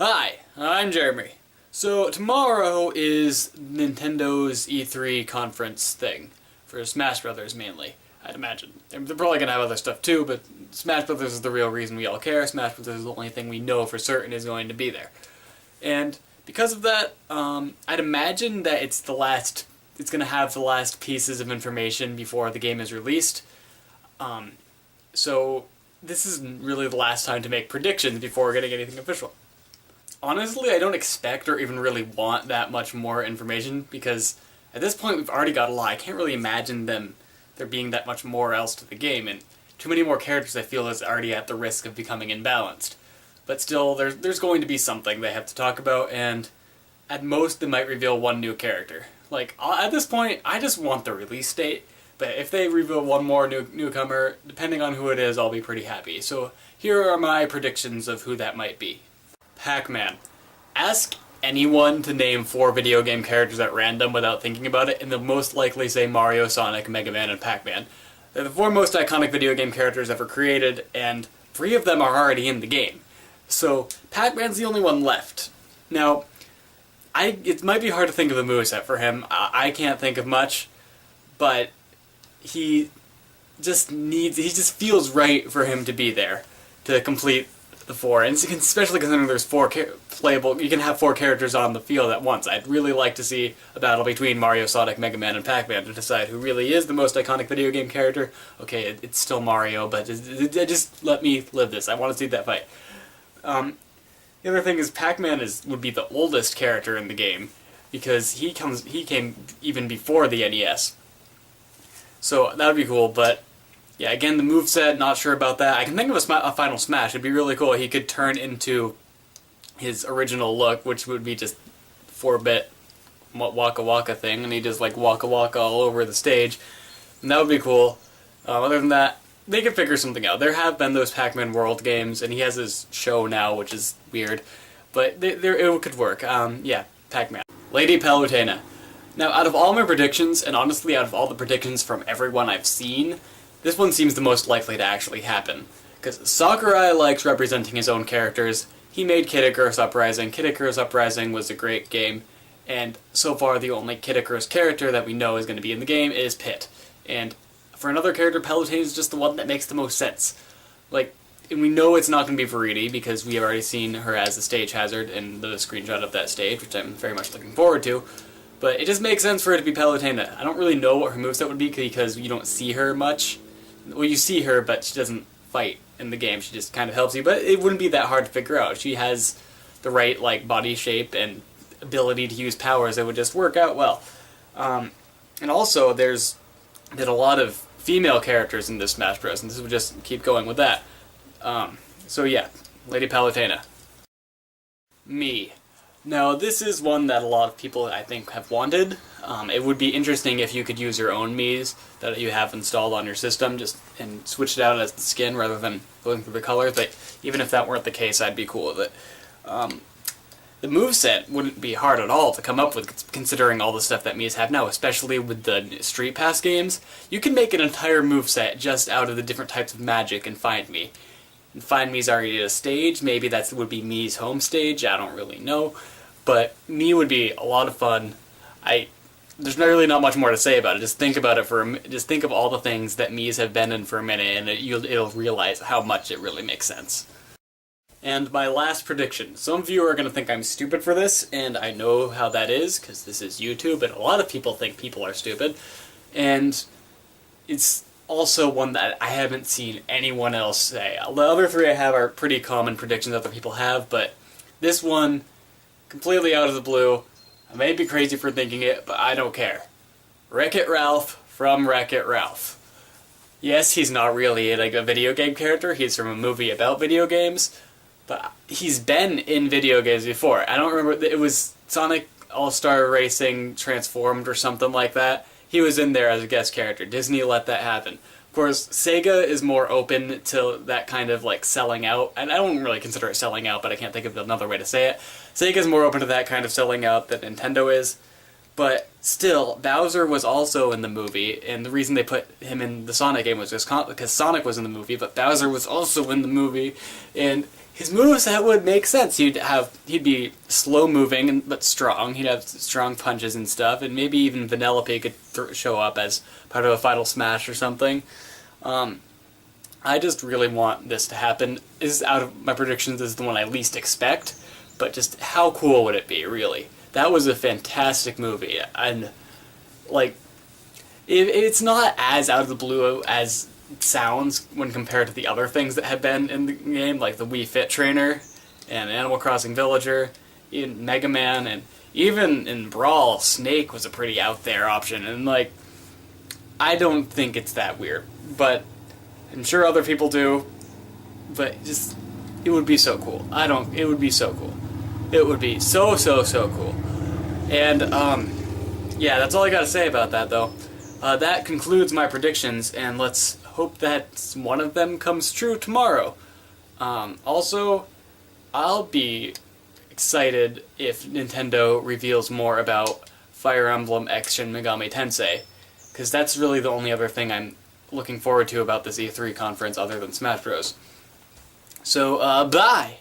Hi, I'm Jeremy. So tomorrow is Nintendo's E3 conference thing, for Smash Brothers mainly, I'd imagine. They're probably gonna have other stuff too, but Smash Brothers is the real reason we all care. Smash Brothers is the only thing we know for certain is going to be there. And because of that, I'd imagine that it's gonna have the last pieces of information before the game is released. So this is really the last time to make predictions before getting anything official. Honestly, I don't expect or even really want that much more information, because at this point we've already got a lot. I can't really imagine there being that much more else to the game, and too many more characters I feel is already at the risk of becoming imbalanced. But still, there's going to be something they have to talk about, and at most they might reveal one new character. Like, at this point, I just want the release date, but if they reveal one more newcomer, depending on who it is, I'll be pretty happy. So here are my predictions of who that might be. Pacman. Ask anyone to name 4 video game characters at random without thinking about it, and they'll most likely say Mario, Sonic, Mega Man, and Pacman. They're the 4 most iconic video game characters ever created, and 3 of them are already in the game. So, Pacman's the only one left. Now, it might be hard to think of a moveset for him. I can't think of much, but he just feels right for him to be there to complete the 4, and especially considering there's 4 playable, you can have 4 characters on the field at once. I'd really like to see a battle between Mario, Sonic, Mega Man, and Pac-Man to decide who really is the most iconic video game character. Okay, it's still Mario, but just let me live this. I want to see that fight. The other thing is Pac-Man would be the oldest character in the game, because he came even before the NES. So that would be cool, but yeah, again, the moveset, not sure about that. I can think of a Final Smash. It'd be really cool. He could turn into his original look, which would be just 4-bit Waka Waka thing, and he just like Waka Waka all over the stage. And that would be cool. Other than that, they could figure something out. There have been those Pac-Man World games, and he has his show now, which is weird. But it could work. Yeah, Pac-Man. Lady Palutena. Now, out of all my predictions, and honestly out of all the predictions from everyone I've seen, this one seems the most likely to actually happen. Because Sakurai likes representing his own characters. He made Kid Icarus Uprising. Kid Icarus Uprising was a great game, and so far the only Kid Icarus character that we know is going to be in the game is Pit. And for another character, Palutena is just the one that makes the most sense. Like, and we know it's not going to be Veriti, because we have already seen her as a stage hazard in the screenshot of that stage, which I'm very much looking forward to. But it just makes sense for it to be Palutena. I don't really know what her moveset would be, because you don't see her much. Well, you see her, but she doesn't fight in the game. She just kind of helps you, but it wouldn't be that hard to figure out. She has the right body shape and ability to use powers that would just work out well. And also, there's been a lot of female characters in this Smash Bros, and this would just keep going with that. So yeah, Lady Palutena. Me. Now, this is one that a lot of people, I think, have wanted. It would be interesting if you could use your own Miis that you have installed on your system and switch it out as the skin rather than going through the colors. But even if that weren't the case, I'd be cool with it. The moveset wouldn't be hard at all to come up with, considering all the stuff that Miis have now, especially with the Street Pass games. You can make an entire moveset just out of the different types of magic and Find Me. And Find Me's already at a stage. Maybe that would be Mii's home stage. I don't really know. But Mii would be a lot of fun. There's really not much more to say about it. Just think about it just think of all the things that Mii's have been in for a minute, and it'll realize how much it really makes sense. And my last prediction. Some of you are going to think I'm stupid for this, and I know how that is, because this is YouTube, and a lot of people think people are stupid. And it's also one that I haven't seen anyone else say. The other 3 I have are pretty common predictions other people have, but this one, completely out of the blue. I may be crazy for thinking it, but I don't care. Wreck-It Ralph from Wreck-It Ralph. Yes, he's not really a video game character. He's from a movie about video games, but he's been in video games before. I don't remember, it was Sonic All-Star Racing Transformed or something like that. He was in there as a guest character. Disney let that happen. Of course, Sega is more open to that kind of selling out, and I don't really consider it selling out, but I can't think of another way to say it. Sega's more open to that kind of selling out than Nintendo is, but still, Bowser was also in the movie, and the reason they put him in the Sonic game was just because Sonic was in the movie, but Bowser was also in the movie, and his moveset would make sense. He'd be slow moving but strong. He'd have strong punches and stuff, and maybe even Vanellope could show up as part of a final smash or something. I just really want this to happen. This is out of my predictions. This is the one I least expect, but just how cool would it be? Really, that was a fantastic movie, and like, it's not as out of the blue as it sounds when compared to the other things that have been in the game, like the Wii Fit Trainer and Animal Crossing Villager, even Mega Man, and even in Brawl, Snake was a pretty out there option, and like, I don't think it's that weird, but I'm sure other people do, but just, it would be so cool. It would be so cool. It would be so cool. And, yeah, that's all I gotta say about that, though. That concludes my predictions, and let's hope that one of them comes true tomorrow. Also, I'll be excited if Nintendo reveals more about Fire Emblem X Shin Megami Tensei, because that's really the only other thing I'm looking forward to about this E3 conference other than Smash Bros. So, bye!